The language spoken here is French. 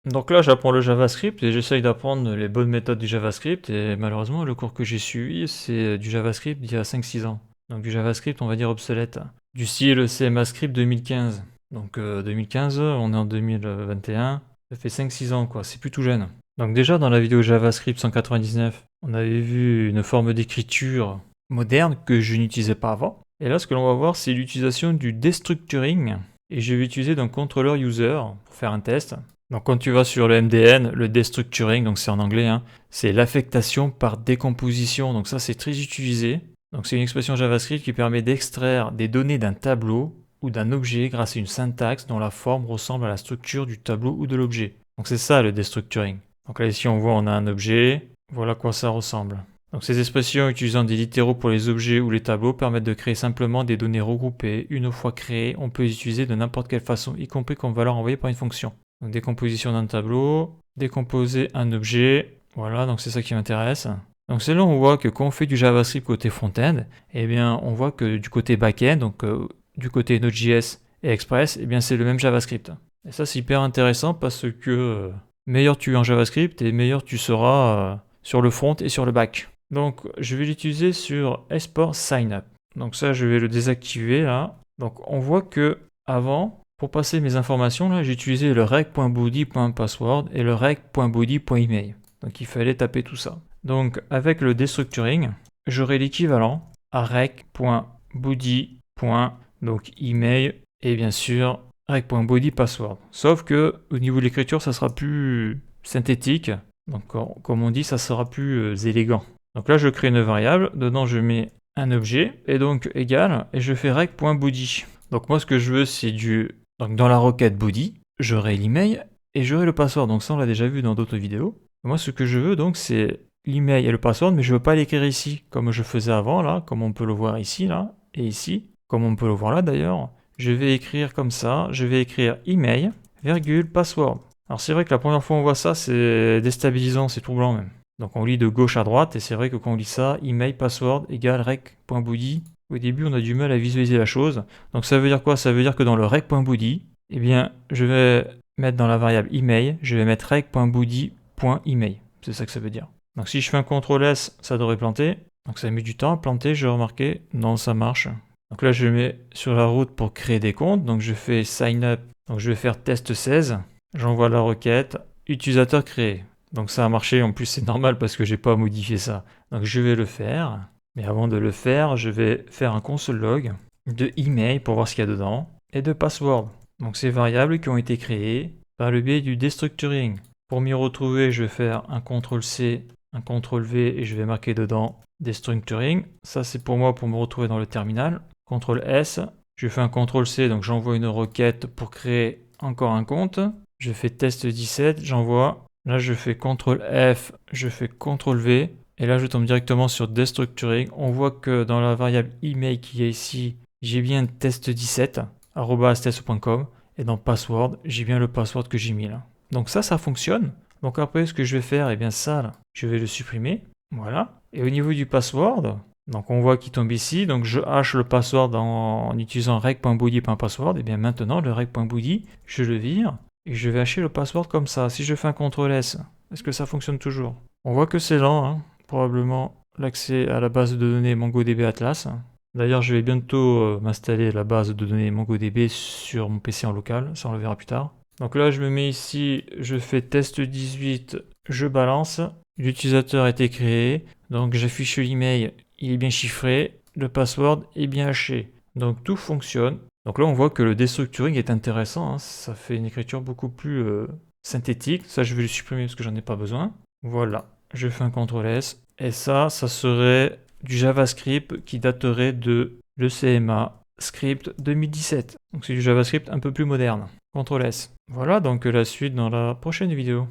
Donc là, j'apprends le JavaScript et j'essaye d'apprendre les bonnes méthodes du JavaScript. Et malheureusement, le cours que j'ai suivi, c'est du JavaScript d'il y a 5-6 ans. Donc du JavaScript, on va dire obsolète. Du style CMAScript 2015. Donc 2015, on est en 2021. Ça fait 5-6 ans, quoi. C'est plus tout jeune. Donc déjà, dans la vidéo JavaScript 199, on avait vu une forme d'écriture moderne que je n'utilisais pas avant. Et là, ce que l'on va voir, c'est l'utilisation du destructuring. Et je vais utiliser donc controller user pour faire un test. Donc quand tu vas sur le MDN, le destructuring, donc c'est en anglais, hein, c'est l'affectation par décomposition. Donc ça, c'est très utilisé. Donc c'est une expression JavaScript qui permet d'extraire des données d'un tableau ou d'un objet grâce à une syntaxe dont la forme ressemble à la structure du tableau ou de l'objet. Donc c'est ça le destructuring. Donc là ici on voit on a un objet, voilà à quoi ça ressemble. Donc ces expressions utilisant des littéraux pour les objets ou les tableaux permettent de créer simplement des données regroupées. Une fois créées, on peut les utiliser de n'importe quelle façon, y compris comme valeur envoyée par une fonction. Donc décomposition d'un tableau, décomposer un objet, voilà, donc c'est ça qui m'intéresse. Donc c'est là où on voit que quand on fait du JavaScript côté front-end, eh bien on voit que du côté back-end, donc du côté Node.js et Express, eh bien c'est le même JavaScript. Et ça c'est hyper intéressant parce que meilleur tu es en JavaScript et meilleur tu seras sur le front et sur le back. Donc je vais l'utiliser sur export signup. Donc ça je vais le désactiver là. Donc on voit que avant, pour passer mes informations là, j'ai utilisé le rec.body.password et le rec.body.email. Donc il fallait taper tout ça. Donc avec le destructuring, j'aurai l'équivalent à rec.body.email et bien sûr rec.body.password. Sauf que au niveau de l'écriture, ça sera plus synthétique. Donc comme on dit, ça sera plus élégant. Donc là, je crée une variable, dedans je mets un objet et donc égal et je fais rec.body. Donc moi ce que je veux c'est donc dans la requête body, j'aurai l'email et j'aurai le password. Donc ça on l'a déjà vu dans d'autres vidéos. Moi ce que je veux donc c'est l'email et le password, mais je ne veux pas l'écrire ici comme je faisais avant là, comme on peut le voir ici là et ici, comme on peut le voir là d'ailleurs. Je vais écrire comme ça, je vais écrire email, virgule, password. Alors c'est vrai que la première fois on voit ça, c'est déstabilisant, c'est troublant même. Donc on lit de gauche à droite et c'est vrai que quand on lit ça, email, password égale rec.body. Au début on a du mal à visualiser la chose. Donc ça veut dire quoi? Ça veut dire que dans le rec.body, eh bien je vais mettre dans la variable email, je vais mettre rec.body.email. C'est ça que ça veut dire. Donc si je fais un CTRL S, ça devrait planter. Donc ça met du temps à planter, je vais remarquer. Non, ça marche. Donc là je mets sur la route pour créer des comptes. Donc je fais sign up. Donc je vais faire test 16. J'envoie la requête. Utilisateur créé. Donc ça a marché, en plus c'est normal parce que j'ai pas modifié ça. Donc je vais le faire. Mais avant de le faire, je vais faire un console log de email pour voir ce qu'il y a dedans et de password. Donc ces variables qui ont été créées par le biais du destructuring. Pour m'y retrouver, je vais faire un CTRL-C, un CTRL-V et je vais marquer dedans destructuring. Ça c'est pour moi pour me retrouver dans le terminal. CTRL-S, je fais un CTRL-C, donc j'envoie une requête pour créer encore un compte. Je fais test 17, j'envoie. Là je fais CTRL-F, je fais CTRL-V. Et là je tombe directement sur destructuring. On voit que dans la variable email qui est ici, j'ai bien test17, @testo.com. Et dans password, j'ai bien le password que j'ai mis là. Donc ça fonctionne. Donc après, ce que je vais faire, eh bien ça, là, je vais le supprimer. Voilà. Et au niveau du password, donc on voit qu'il tombe ici. Donc je hache le password en utilisant rec.body.password. Et bien maintenant, le rec.body, je le vire. Et je vais hacher le password comme ça. Si je fais un CTRL S, est-ce que ça fonctionne toujours? On voit que c'est lent, hein. Probablement l'accès à la base de données MongoDB Atlas. D'ailleurs, je vais bientôt m'installer la base de données MongoDB sur mon PC en local. Ça, on le verra plus tard. Donc là, je me mets ici, je fais test 18, je balance. L'utilisateur a été créé. Donc j'affiche l'email, il est bien chiffré. Le password est bien haché. Donc tout fonctionne. Donc là, on voit que le destructuring est intéressant, hein. Ça fait une écriture beaucoup plus synthétique. Ça, je vais le supprimer parce que j'en ai pas besoin. Voilà, je fais un CTRL S. Et ça serait du JavaScript qui daterait de l'ECMA script 2017. Donc c'est du JavaScript un peu plus moderne. CTRL S. Voilà donc la suite dans la prochaine vidéo.